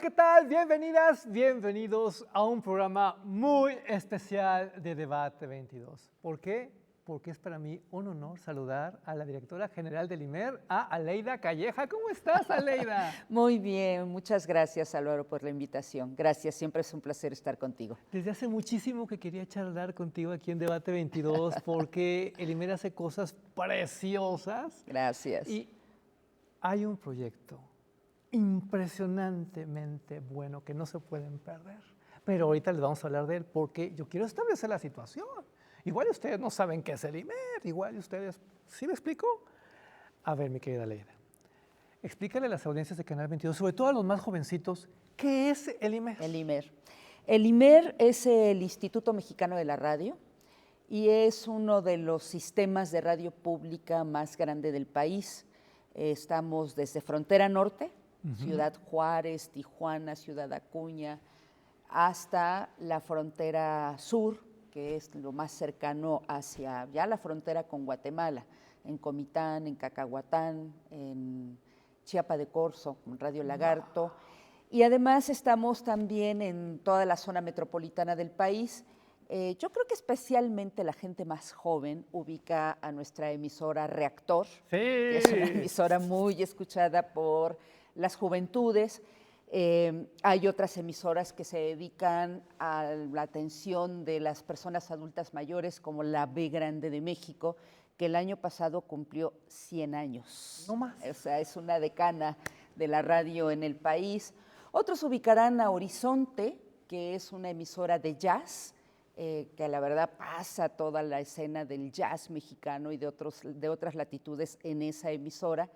¿qué tal? Bienvenidas, bienvenidos a un programa muy especial de Debate 22. ¿Por qué? Porque es para mí un honor saludar a la directora general del IMER, a Aleida Calleja. ¿Cómo estás, Aleida? Muy bien, muchas gracias, Álvaro, por la invitación. Gracias, siempre es un placer estar contigo. Desde hace muchísimo que quería charlar contigo aquí en Debate 22 porque el IMER hace cosas preciosas. Gracias. Y hay un proyecto impresionantemente bueno que no se pueden perder. Pero ahorita les vamos a hablar de él porque yo quiero establecer la situación. Igual ustedes no saben qué es el IMER, igual ustedes, ¿sí me explico? A ver, mi querida Leida, explícale a las audiencias de Canal 22, sobre todo a los más jovencitos, ¿qué es el IMER? El IMER. El IMER es el Instituto Mexicano de la Radio y es uno de los sistemas de radio pública más grande del país. Estamos desde Frontera Norte, Ciudad Juárez, Tijuana, Ciudad Acuña, hasta la frontera sur, que es lo más cercano hacia ya la frontera con Guatemala, en Comitán, en Cacahuatán, en Chiapa de Corzo, con Radio Lagarto. Y además estamos también en toda la zona metropolitana del país. Yo creo que especialmente la gente más joven ubica a nuestra emisora Reactor, que es una emisora muy escuchada por las juventudes. Hay otras emisoras que se dedican a la atención de las personas adultas mayores, como la B Grande de México, que el año pasado cumplió 100 años. No más. O sea, es una decana de la radio en el país. Otros ubicarán a Horizonte, que es una emisora de jazz, que la verdad pasa toda la escena del jazz mexicano y de otras latitudes en esa emisora.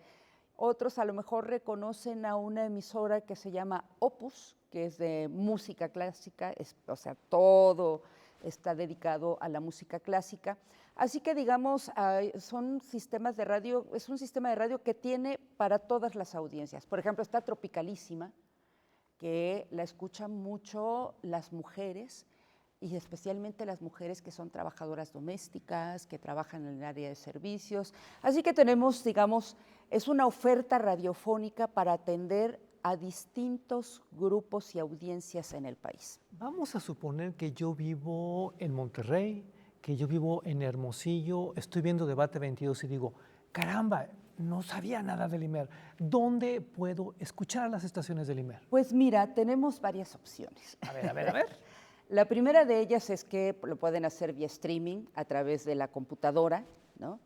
Otros a lo mejor reconocen a una emisora que se llama Opus, que es de música clásica, o sea, todo está dedicado a la música clásica. Así que digamos, son sistemas de radio, es un sistema de radio que tiene para todas las audiencias. Por ejemplo, está Tropicalísima, que la escuchan mucho las mujeres, y especialmente las mujeres que son trabajadoras domésticas, que trabajan en el área de servicios. Así que tenemos, digamos, es una oferta radiofónica para atender a distintos grupos y audiencias en el país. Vamos a suponer que yo vivo en Monterrey, que yo vivo en Hermosillo, estoy viendo Debate 22 y digo, caramba, no sabía nada del IMER. ¿Dónde puedo escuchar las estaciones del IMER? Pues mira, tenemos varias opciones. A ver, a ver, a ver. La primera de ellas es que lo pueden hacer vía streaming a través de la computadora, ¿no?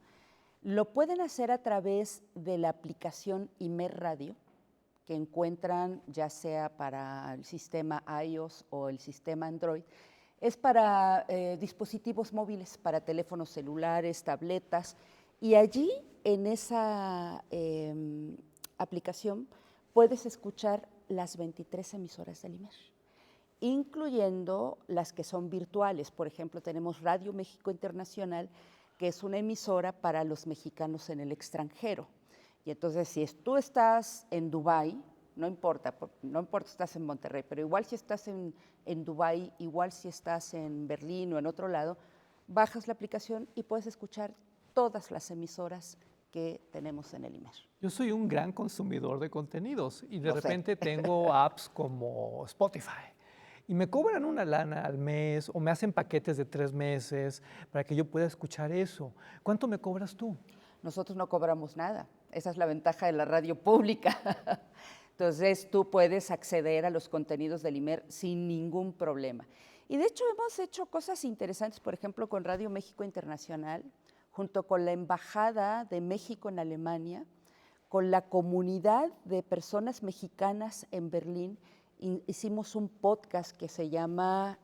Lo pueden hacer a través de la aplicación IMER Radio, que encuentran ya sea para el sistema iOS o el sistema Android. Es para dispositivos móviles, para teléfonos celulares, tabletas, y allí en esa aplicación puedes escuchar las 23 emisoras del IMER, incluyendo las que son virtuales. Por ejemplo, tenemos Radio México Internacional, que es una emisora para los mexicanos en el extranjero. Y entonces, si tú estás en Dubái, no importa si estás en Monterrey, pero igual si estás en Dubái, igual si estás en Berlín o en otro lado, bajas la aplicación y puedes escuchar todas las emisoras que tenemos en el IMER. Yo soy un gran consumidor de contenidos y de Lo sé. repente tengo apps como Spotify y me cobran una lana al mes o me hacen paquetes de 3 meses para que yo pueda escuchar eso. ¿Cuánto me cobras tú? Nosotros no cobramos nada. Esa es la ventaja de la radio pública. Entonces, tú puedes acceder a los contenidos del IMER sin ningún problema. Y de hecho, hemos hecho cosas interesantes, por ejemplo, con Radio México Internacional, junto con la Embajada de México en Alemania, con la comunidad de personas mexicanas en Berlín. Hicimos un podcast que se llama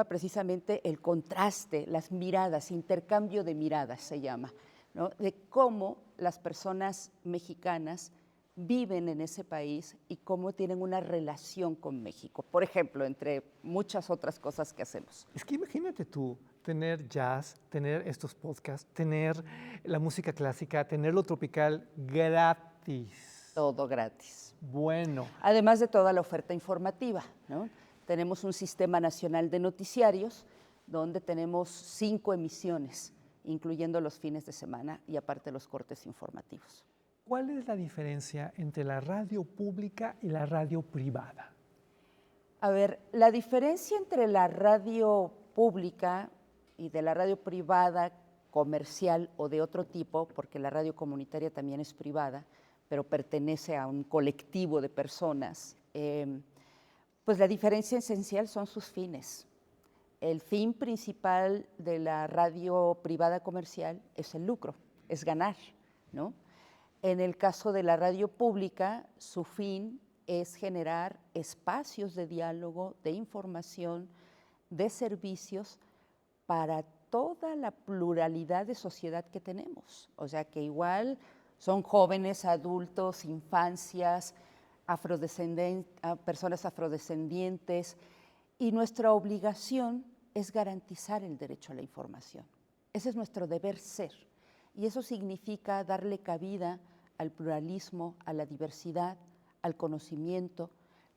precisamente El Contraste, las miradas, intercambio de miradas se llama, ¿no? De cómo las personas mexicanas viven en ese país y cómo tienen una relación con México, por ejemplo, entre muchas otras cosas que hacemos. Es que imagínate tú tener jazz, tener estos podcasts, tener la música clásica, tener lo tropical gratis. Todo gratis. Bueno. Además de toda la oferta informativa, ¿no? Tenemos un sistema nacional de noticiarios donde tenemos 5 emisiones, incluyendo los fines de semana y aparte los cortes informativos. ¿Cuál es la diferencia entre la radio pública y la radio privada? A ver, la diferencia entre la radio pública y de la radio privada, comercial o de otro tipo, porque la radio comunitaria también es privada, pero pertenece a un colectivo de personas, pues la diferencia esencial son sus fines. El fin principal de la radio privada comercial es el lucro, es ganar, ¿no? En el caso de la radio pública, su fin es generar espacios de diálogo, de información, de servicios para toda la pluralidad de sociedad que tenemos. O sea que igual son jóvenes, adultos, infancias, personas afrodescendientes, y nuestra obligación es garantizar el derecho a la información. Ese es nuestro deber ser, y eso significa darle cabida al pluralismo, a la diversidad, al conocimiento,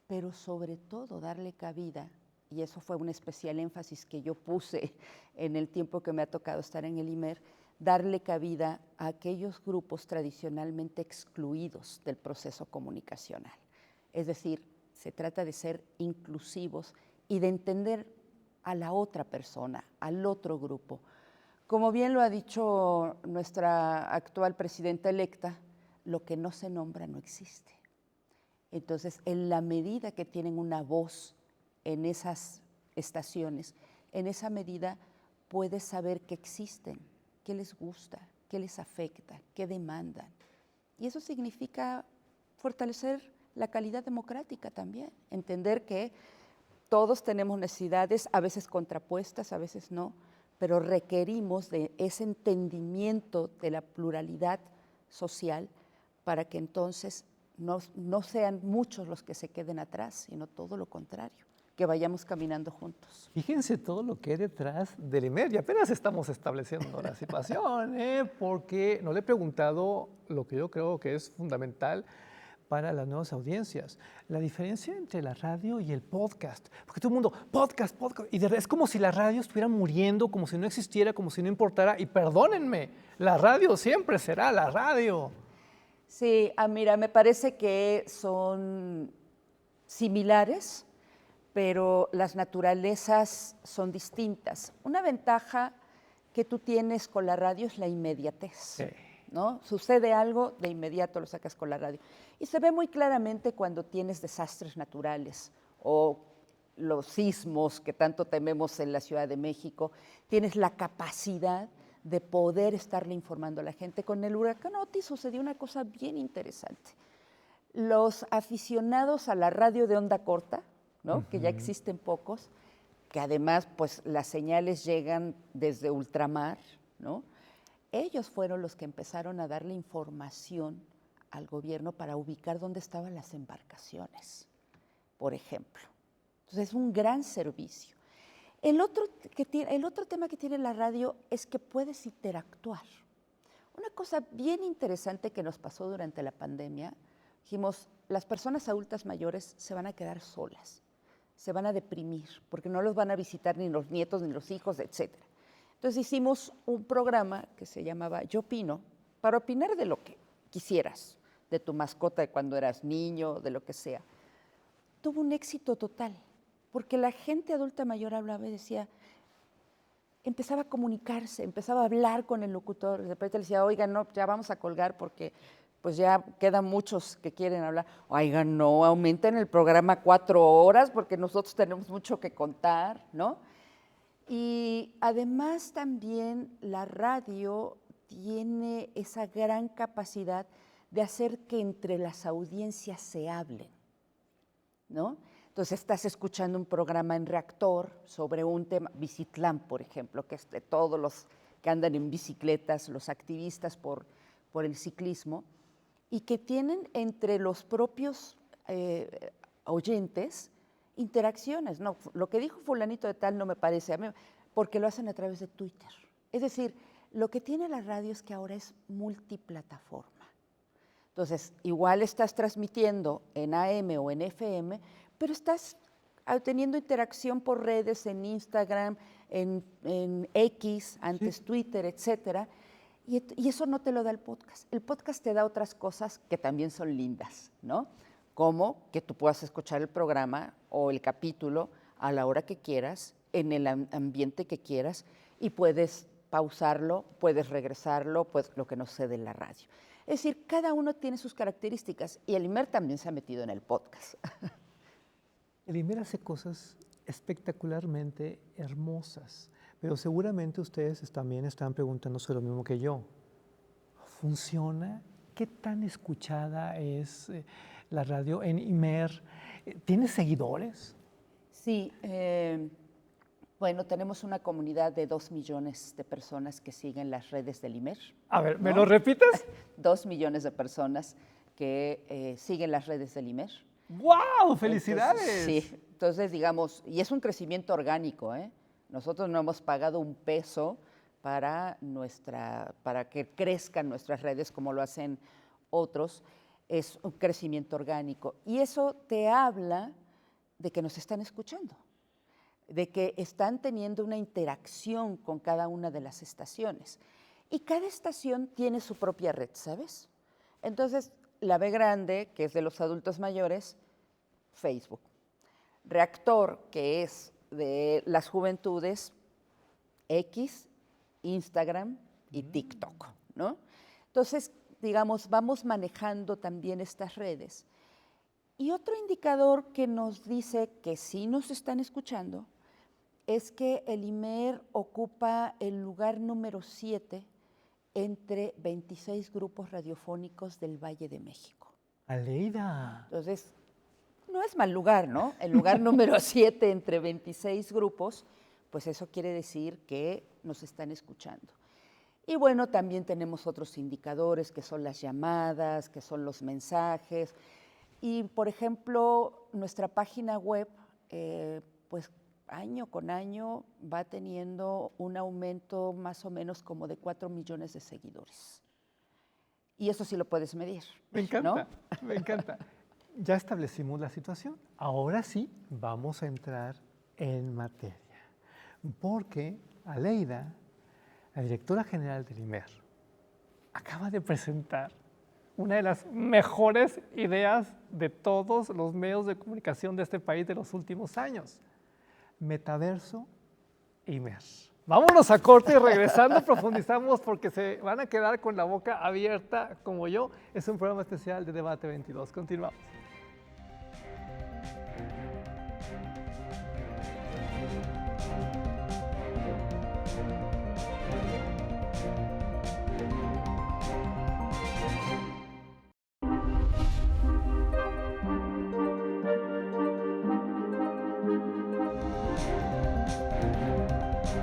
pero sobre todo darle cabida, y eso fue un especial énfasis que yo puse en el tiempo que me ha tocado estar en el IMER, darle cabida a aquellos grupos tradicionalmente excluidos del proceso comunicacional. Es decir, se trata de ser inclusivos y de entender a la otra persona, al otro grupo. Como bien lo ha dicho nuestra actual presidenta electa, lo que no se nombra no existe. Entonces, en la medida que tienen una voz en esas estaciones, en esa medida puedes saber que existen, qué les gusta, qué les afecta, qué demandan. Y eso significa fortalecer la calidad democrática también, entender que todos tenemos necesidades, a veces contrapuestas, a veces no, pero requerimos de ese entendimiento de la pluralidad social para que entonces no sean muchos los que se queden atrás, sino todo lo contrario, que vayamos caminando juntos. Fíjense todo lo que hay detrás del IMER, y apenas estamos estableciendo la situación, porque no le he preguntado lo que yo creo que es fundamental para las nuevas audiencias, la diferencia entre la radio y el podcast, porque todo el mundo, podcast, y es como si la radio estuviera muriendo, como si no existiera, como si no importara, y perdónenme, la radio siempre será la radio. Sí, mira, me parece que son similares, pero las naturalezas son distintas. Una ventaja que tú tienes con la radio es la inmediatez. Sí. ¿No? Sucede algo, de inmediato lo sacas con la radio. Y se ve muy claramente cuando tienes desastres naturales o los sismos que tanto tememos en la Ciudad de México. Tienes la capacidad de poder estarle informando a la gente. Con el huracán Otis sucedió una cosa bien interesante. Los aficionados a la radio de onda corta, ¿no? Que ya existen pocos, que además pues las señales llegan desde ultramar, ¿no? Ellos fueron los que empezaron a darle información al gobierno para ubicar dónde estaban las embarcaciones, por ejemplo. Entonces es un gran servicio. El otro tema que tiene la radio es que puedes interactuar. Una cosa bien interesante que nos pasó durante la pandemia, dijimos, las personas adultas mayores se van a quedar solas, se van a deprimir, porque no los van a visitar ni los nietos, ni los hijos, etcétera. Entonces hicimos un programa que se llamaba Yo Opino, para opinar de lo que quisieras, de tu mascota de cuando eras niño, de lo que sea. Tuvo un éxito total, porque la gente adulta mayor hablaba y decía, empezaba a comunicarse, empezaba a hablar con el locutor, de repente le decía, oigan, no, ya vamos a colgar porque pues ya quedan muchos que quieren hablar. Oigan, no, aumenten el programa 4 horas porque nosotros tenemos mucho que contar, ¿no? Y además también la radio tiene esa gran capacidad de hacer que entre las audiencias se hablen, ¿no? Entonces estás escuchando un programa en Reactor sobre un tema, Bicitlán, por ejemplo, que es de todos los que andan en bicicletas, los activistas por el ciclismo, y que tienen entre los propios oyentes interacciones. No, lo que dijo fulanito de tal no me parece a mí, porque lo hacen a través de Twitter. Es decir, lo que tiene la radio es que ahora es multiplataforma. Entonces, igual estás transmitiendo en AM o en FM, pero estás teniendo interacción por redes, en Instagram, en X, antes sí. Twitter, etcétera. Y eso no te lo da el podcast. El podcast te da otras cosas que también son lindas, ¿no? Como que tú puedas escuchar el programa o el capítulo a la hora que quieras, en el ambiente que quieras, y puedes pausarlo, puedes regresarlo, pues lo que no sucede en la radio. Es decir, cada uno tiene sus características y el IMER también se ha metido en el podcast. El IMER hace cosas espectacularmente hermosas, pero seguramente ustedes también están preguntándose lo mismo que yo. ¿Funciona? ¿Qué tan escuchada es la radio en IMER? ¿Tiene seguidores? Sí, bueno, tenemos una comunidad de 2 millones de personas que siguen las redes del IMER. A ver, ¿me ¿no? lo repites? 2 millones de personas que siguen las redes del IMER. ¡Wow! ¡Felicidades! Entonces, sí, entonces digamos, y es un crecimiento orgánico, ¿eh? Nosotros no hemos pagado un peso para que crezcan nuestras redes como lo hacen otros, es un crecimiento orgánico. Y eso te habla de que nos están escuchando, de que están teniendo una interacción con cada una de las estaciones. Y cada estación tiene su propia red, ¿sabes? Entonces, la B grande, que es de los adultos mayores, Facebook. Reactor, que es de las juventudes, X, Instagram y TikTok, ¿no? Entonces, digamos, vamos manejando también estas redes. Y otro indicador que nos dice que sí nos están escuchando es que el IMER ocupa el lugar número 7 entre 26 grupos radiofónicos del Valle de México. ¡Aleida! Entonces, no es mal lugar, ¿no? El lugar número 7 entre 26 grupos, pues eso quiere decir que nos están escuchando. Y bueno, también tenemos otros indicadores que son las llamadas, que son los mensajes. Y, por ejemplo, nuestra página web, pues año con año va teniendo un aumento más o menos como de 4 millones de seguidores. Y eso sí lo puedes medir. Me encanta, ¿no? me encanta. Ya establecimos la situación. Ahora sí vamos a entrar en materia. Porque Aleida, la directora general del IMER, acaba de presentar una de las mejores ideas de todos los medios de comunicación de este país de los últimos años. Metaverso IMER. Vámonos a corte y regresando profundizamos porque se van a quedar con la boca abierta como yo. Es un programa especial de Debate 22. Continuamos.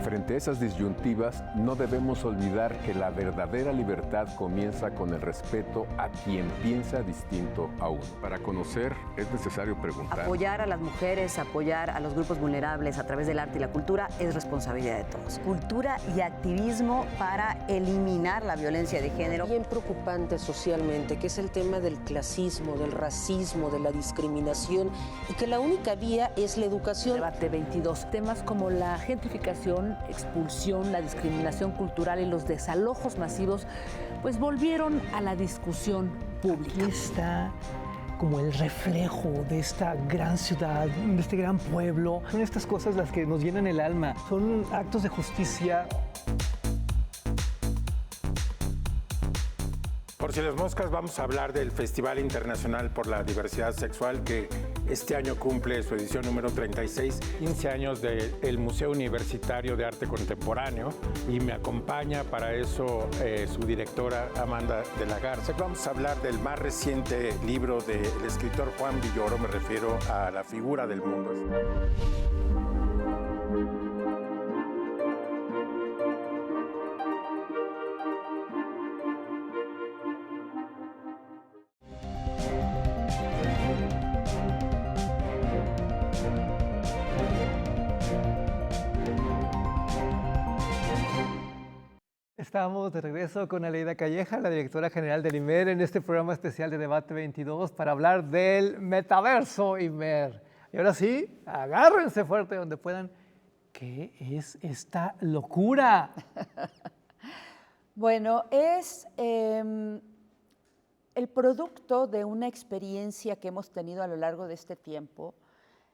Frente a esas disyuntivas, no debemos olvidar que la verdadera libertad comienza con el respeto a quien piensa distinto a uno. Para conocer es necesario preguntar. Apoyar a las mujeres, apoyar a los grupos vulnerables a través del arte y la cultura es responsabilidad de todos. Cultura y activismo para eliminar la violencia de género. Bien preocupante socialmente, que es el tema del clasismo, del racismo, de la discriminación, y que la única vía es la educación. Debate 22. Temas como la gentrificación, expulsión, la discriminación cultural y los desalojos masivos, pues volvieron a la discusión pública. Aquí está como el reflejo de esta gran ciudad, de este gran pueblo. Son estas cosas las que nos llenan el alma. Son actos de justicia. Por si las moscas, vamos a hablar del Festival Internacional por la Diversidad Sexual, que este año cumple su edición número 36, 15 años del Museo Universitario de Arte Contemporáneo, y me acompaña para eso su directora Amanda de la Garza. Vamos a hablar del más reciente libro del escritor Juan Villoro, me refiero a La figura del mundo. Estamos de regreso con Aleida Calleja, la directora general del IMER, en este programa especial de Debate 22 para hablar del metaverso IMER. Y ahora sí, agárrense fuerte donde puedan. ¿Qué es esta locura? Bueno, es el producto de una experiencia que hemos tenido a lo largo de este tiempo,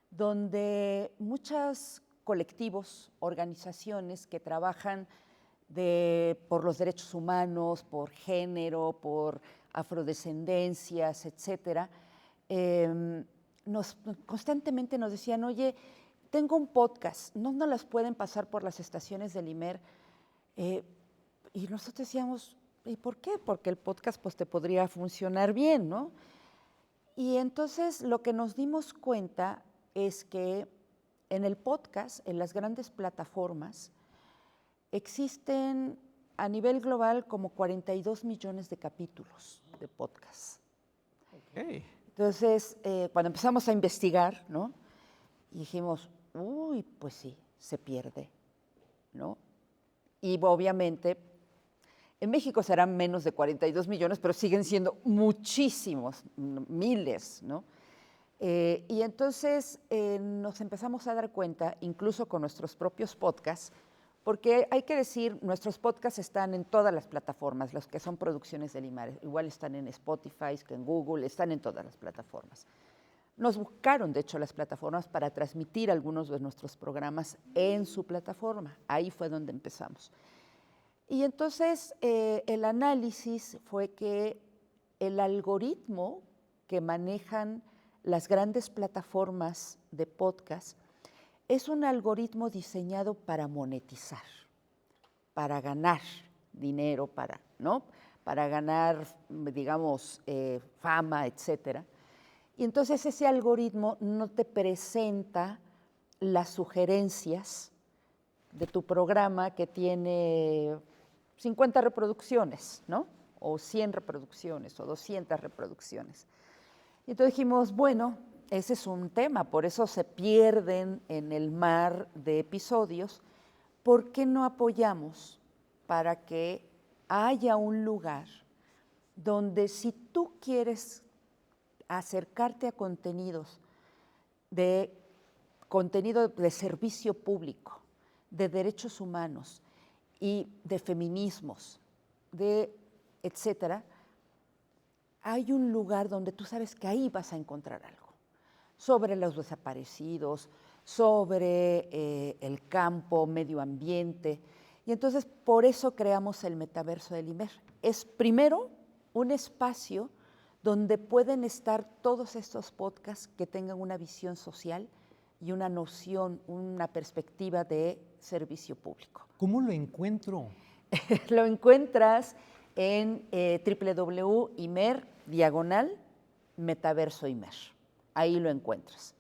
donde muchos colectivos, organizaciones que trabajan por los derechos humanos, por género, por afrodescendencias, etcétera, constantemente nos decían, oye, tengo un podcast, no nos las pueden pasar por las estaciones del IMER. Y nosotros decíamos, ¿y por qué? Porque el podcast pues, te podría funcionar bien, ¿no? Y entonces lo que nos dimos cuenta es que en el podcast, en las grandes plataformas, existen a nivel global como 42 millones de capítulos de podcast. Okay. Entonces, cuando empezamos a investigar, ¿no? Dijimos, uy, pues sí, se pierde, ¿no? Y obviamente, en México serán menos de 42 millones, pero siguen siendo muchísimos, miles, ¿no? Y entonces nos empezamos a dar cuenta, incluso con nuestros propios podcasts, porque hay que decir, nuestros podcasts están en todas las plataformas, los que son producciones del IMER, igual están en Spotify, que en Google, están en todas las plataformas. Nos buscaron, de hecho, las plataformas para transmitir algunos de nuestros programas en su plataforma. Ahí fue donde empezamos. Y entonces el análisis fue que el algoritmo que manejan las grandes plataformas de podcast es un algoritmo diseñado para monetizar, para ganar dinero, ¿no? Para ganar, digamos, fama, etcétera. Y entonces ese algoritmo no te presenta las sugerencias de tu programa que tiene 50 reproducciones, ¿no? O 100 reproducciones, o 200 reproducciones. Y entonces dijimos, bueno, ese es un tema, por eso se pierden en el mar de episodios. ¿Por qué no apoyamos para que haya un lugar donde si tú quieres acercarte a contenido de servicio público, de derechos humanos y de feminismos, etcétera, hay un lugar donde tú sabes que ahí vas a encontrar algo sobre los desaparecidos, sobre el campo, medio ambiente. Y entonces por eso creamos el Metaverso del IMER. Es primero un espacio donde pueden estar todos estos podcasts que tengan una visión social y una noción, una perspectiva de servicio público. ¿Cómo lo encuentro? Lo encuentras en www.imer/Metaverso IMER. Ahí lo encuentras.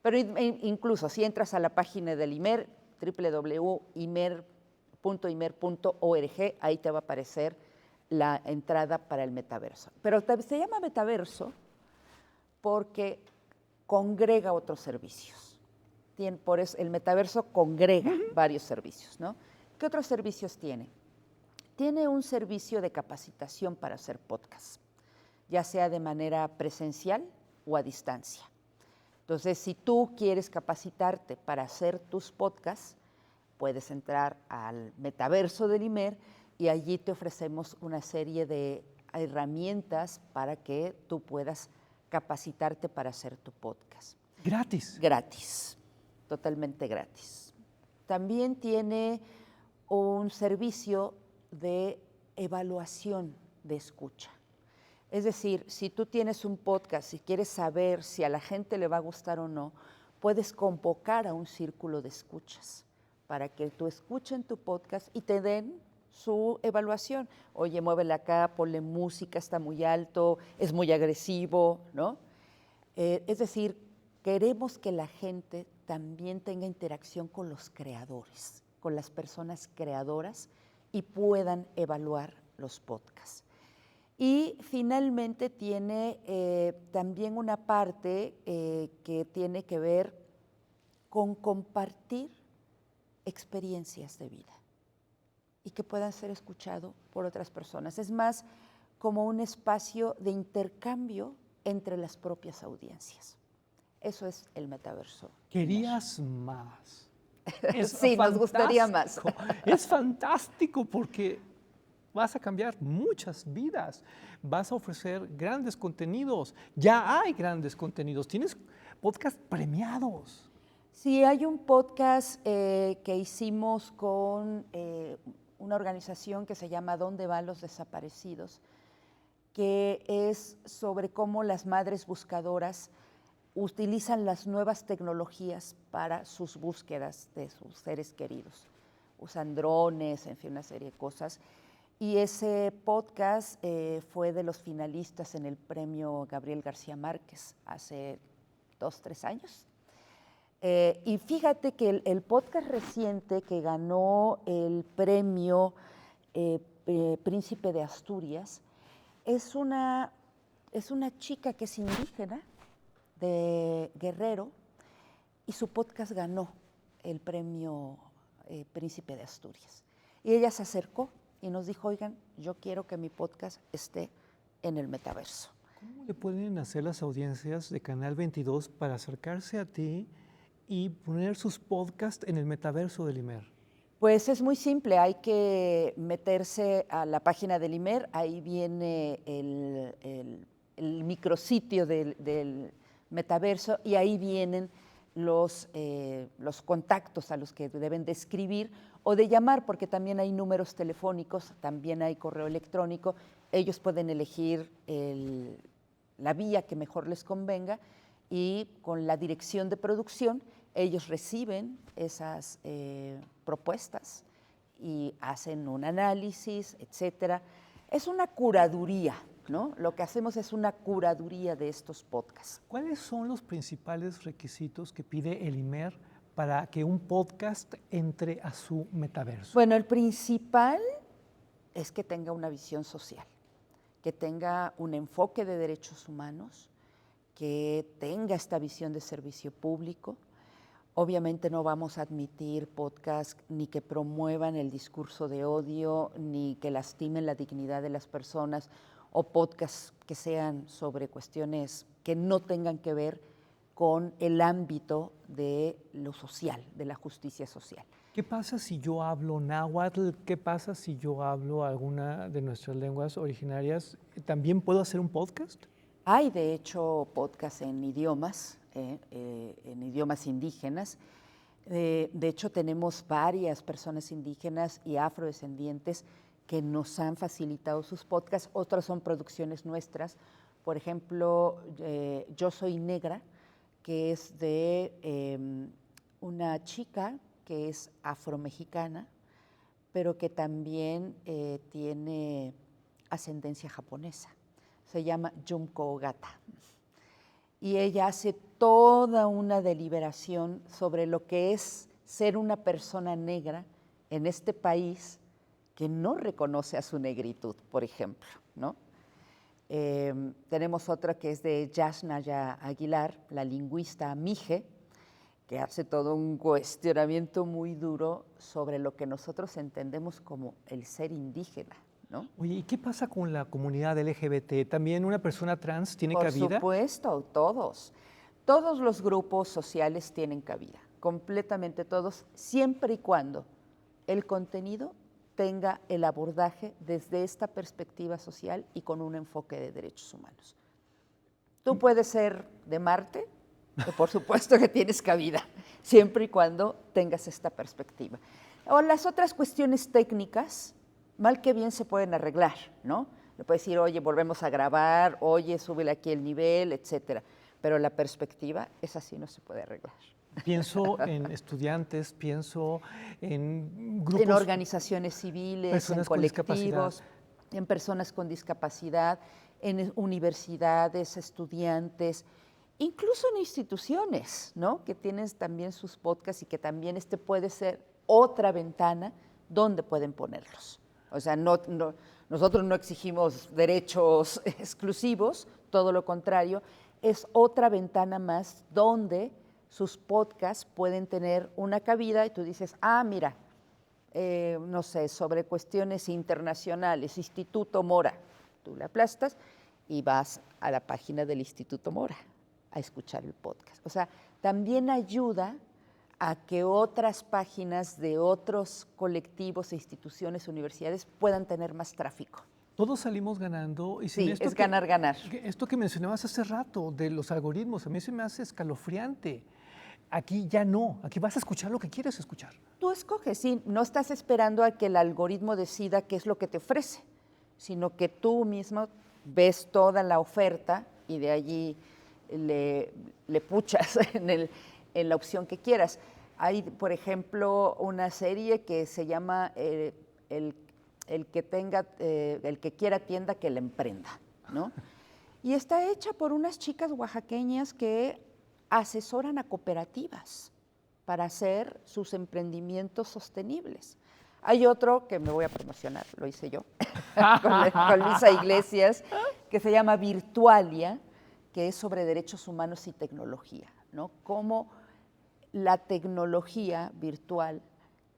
Pero incluso si entras a la página del IMER, www.imer.org, ahí te va a aparecer la entrada para el metaverso. Pero se llama metaverso porque congrega otros servicios. Por eso el metaverso congrega varios servicios, ¿no? ¿Qué otros servicios tiene? Tiene un servicio de capacitación para hacer podcast, ya sea de manera presencial o a distancia. Entonces, si tú quieres capacitarte para hacer tus podcasts, puedes entrar al metaverso del IMER y allí te ofrecemos una serie de herramientas para que tú puedas capacitarte para hacer tu podcast. ¿Gratis? Gratis, totalmente gratis. También tiene un servicio de evaluación de escucha. Es decir, si tú tienes un podcast y quieres saber si a la gente le va a gustar o no, puedes convocar a un círculo de escuchas para que tú escuchen tu podcast y te den su evaluación. Oye, muévele acá, ponle música, está muy alto, es muy agresivo, ¿no? Es decir, queremos que la gente también tenga interacción con los creadores, con las personas creadoras y puedan evaluar los podcasts. Y finalmente tiene también una parte que tiene que ver con compartir experiencias de vida y que puedan ser escuchados por otras personas. Es más como un espacio de intercambio entre las propias audiencias. Eso es el metaverso. ¿Querías más? Sí, nos gustaría más. Es fantástico porque vas a cambiar muchas vidas, vas a ofrecer grandes contenidos, ya hay grandes contenidos, tienes podcasts premiados. Sí, hay un podcast que hicimos con una organización que se llama ¿Dónde van los desaparecidos?, que es sobre cómo las madres buscadoras utilizan las nuevas tecnologías para sus búsquedas de sus seres queridos. Usan drones, en fin, una serie de cosas. Y ese podcast fue de los finalistas en el premio Gabriel García Márquez hace 2, 3 años. Y fíjate que el podcast reciente que ganó el premio Príncipe de Asturias es una chica que es indígena de Guerrero y su podcast ganó el premio Príncipe de Asturias. Y ella se acercó y nos dijo, oigan, yo quiero que mi podcast esté en el metaverso. ¿Cómo le pueden hacer las audiencias de Canal 22 para acercarse a ti y poner sus podcasts en el metaverso del IMER? Pues es muy simple, hay que meterse a la página del IMER, ahí viene el micrositio del metaverso y ahí vienen los contactos a los que deben de escribir o de llamar, porque también hay números telefónicos, también hay correo electrónico, ellos pueden elegir la vía que mejor les convenga y con la dirección de producción ellos reciben esas propuestas y hacen un análisis, etcétera. Es una curaduría, ¿no? Lo que hacemos es una curaduría de estos podcasts. ¿Cuáles son los principales requisitos que pide el IMER para que un podcast entre a su metaverso? Bueno, el principal es que tenga una visión social, que tenga un enfoque de derechos humanos, que tenga esta visión de servicio público. Obviamente no vamos a admitir podcasts ni que promuevan el discurso de odio, ni que lastimen la dignidad de las personas, o podcasts que sean sobre cuestiones que no tengan que ver con el ámbito de lo social, de la justicia social. ¿Qué pasa si yo hablo náhuatl? ¿Qué pasa si yo hablo alguna de nuestras lenguas originarias? ¿También puedo hacer un podcast? Hay, de hecho, podcasts en idiomas indígenas. De hecho, tenemos varias personas indígenas y afrodescendientes que nos han facilitado sus podcasts. Otras son producciones nuestras. Por ejemplo, Yo Soy Negra, que es de una chica que es afromexicana, pero que también tiene ascendencia japonesa. Se llama Junko Ogata. Y ella hace toda una deliberación sobre lo que es ser una persona negra en este país que no reconoce a su negritud, por ejemplo, ¿no? Tenemos otra que es de Yasnaya Aguilar, la lingüista Mije, que hace todo un cuestionamiento muy duro sobre lo que nosotros entendemos como el ser indígena, ¿no? Oye, ¿y qué pasa con la comunidad LGBT? ¿También una persona trans tiene cabida? Por supuesto, todos. Todos los grupos sociales tienen cabida, completamente todos, siempre y cuando el contenido tenga el abordaje desde esta perspectiva social y con un enfoque de derechos humanos. Tú puedes ser de Marte, que por supuesto que tienes cabida, siempre y cuando tengas esta perspectiva. O las otras cuestiones técnicas, mal que bien se pueden arreglar, ¿no? Le puedes decir, oye, volvemos a grabar, oye, súbele aquí el nivel, etcétera. Pero la perspectiva, esa sí no se puede arreglar. Pienso en estudiantes, pienso en grupos. En organizaciones civiles, en colectivos, en personas con discapacidad, en universidades, estudiantes, incluso en instituciones, ¿no? Que tienen también sus podcasts y que también puede ser otra ventana donde pueden ponerlos. O sea, nosotros no exigimos derechos exclusivos, todo lo contrario, es otra ventana más donde sus podcasts pueden tener una cabida y tú dices, mira, no sé, sobre cuestiones internacionales, Instituto Mora, tú le aplastas y vas a la página del Instituto Mora a escuchar el podcast. O sea, también ayuda a que otras páginas de otros colectivos e instituciones, universidades puedan tener más tráfico. Todos salimos ganando. Y sin Sí, esto es ganar, ganar. Esto que mencionabas hace rato de los algoritmos, a mí se me hace escalofriante. Aquí ya no, aquí vas a escuchar lo que quieres escuchar. Tú escoges, sí, no estás esperando a que el algoritmo decida qué es lo que te ofrece, sino que tú mismo ves toda la oferta y de allí le puchas en la opción que quieras. Hay, por ejemplo, una serie que se llama el que quiera tienda, que la emprenda, ¿no? Y está hecha por unas chicas oaxaqueñas que asesoran a cooperativas para hacer sus emprendimientos sostenibles. Hay otro que me voy a promocionar, lo hice yo, con Luisa Iglesias, que se llama Virtualia, que es sobre derechos humanos y tecnología, ¿no? Cómo la tecnología virtual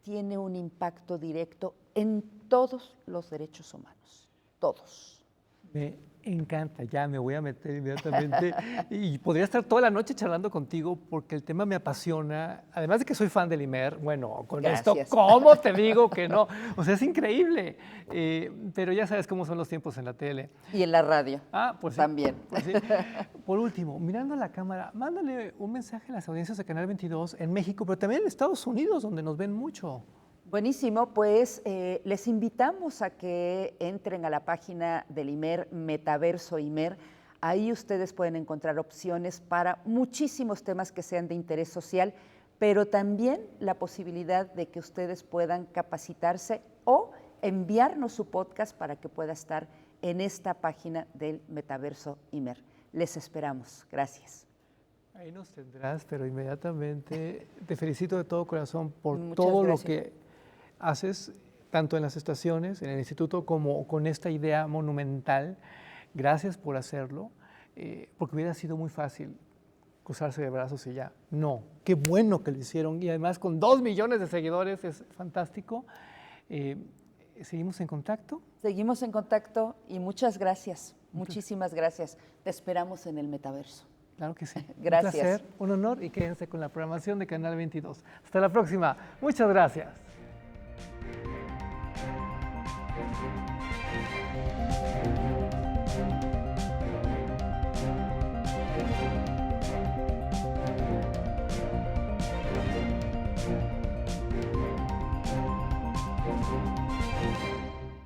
tiene un impacto directo en todos los derechos humanos, todos. Me encanta, ya me voy a meter inmediatamente y podría estar toda la noche charlando contigo porque el tema me apasiona, además de que soy fan del IMER, bueno, con Gracias. esto, ¿cómo te digo que no? O sea, es increíble, pero ya sabes cómo son los tiempos en la tele. Y en la radio. Pues sí, también. pues sí. Por último, mirando a la cámara, mándale un mensaje a las audiencias de Canal 22 en México, pero también en Estados Unidos, donde nos ven mucho. Buenísimo, pues les invitamos a que entren a la página del IMER, Metaverso IMER. Ahí ustedes pueden encontrar opciones para muchísimos temas que sean de interés social, pero también la posibilidad de que ustedes puedan capacitarse o enviarnos su podcast para que pueda estar en esta página del Metaverso IMER. Les esperamos. Gracias. Ahí nos tendrás, pero inmediatamente te felicito de todo corazón por Muchas todo gracias. lo que haces, tanto en las estaciones, en el instituto, como con esta idea monumental. Gracias por hacerlo, porque hubiera sido muy fácil cruzarse de brazos y ya. No, qué bueno que lo hicieron y además con 2 millones de seguidores es fantástico. ¿Seguimos en contacto? Seguimos en contacto y muchas gracias. Muchísimas gracias. Te esperamos en el Metaverso. Claro que sí. Gracias. Un placer, un honor y quédense con la programación de Canal 22. Hasta la próxima. Muchas gracias.